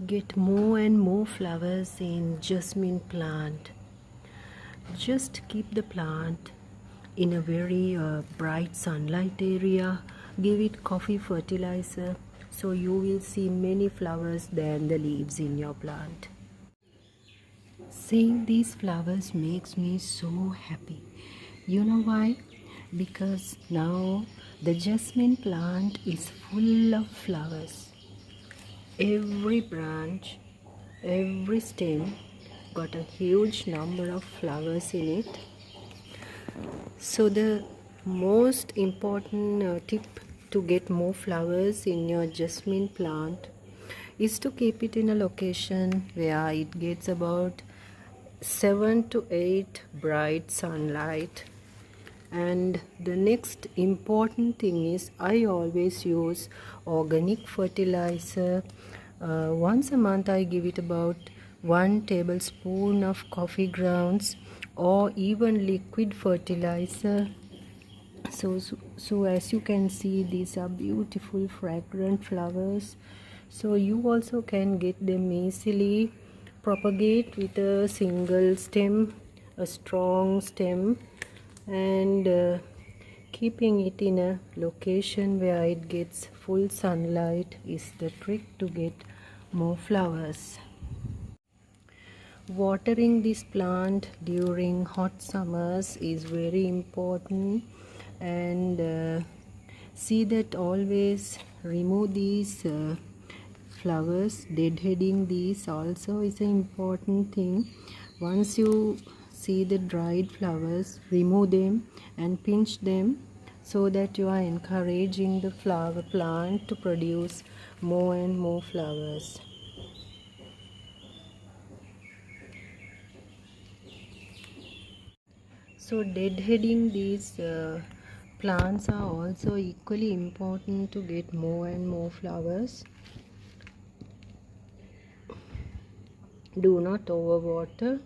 get more and more flowers in jasmine plant. Just keep the plant in a very bright sunlight area. Give it coffee fertilizer, so you will see many flowers than the leaves in your plant. Seeing these flowers makes me so happy. You know why? Because now the jasmine plant is full of flowers. Every branch, every stem got a huge number of flowers in it. So the most important tip to get more flowers in your jasmine plant is to keep it in a location where it gets about 7 to 8 bright sunlight. And the next important thing is I always use organic fertilizer. Once a month I give it about 1 tablespoon of coffee grounds or even liquid fertilizer. So as you can see, these are beautiful fragrant flowers, so you also can get them easily. Propagate with a single stem, a strong stem, and keeping it in a location where it gets full sunlight is the trick to get more flowers. Watering this plant during hot summers is very important, and see that always remove these flowers. Deadheading these also is an important thing. Once you see the dried flowers, remove them and pinch them, so that you are encouraging the flower plant to produce more and more flowers. So deadheading these plants are also equally important to get more and more flowers. Do not overwater,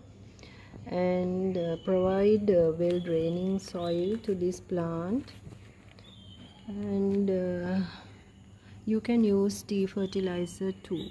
and provide well draining soil to this plant, and you can use tea fertilizer too.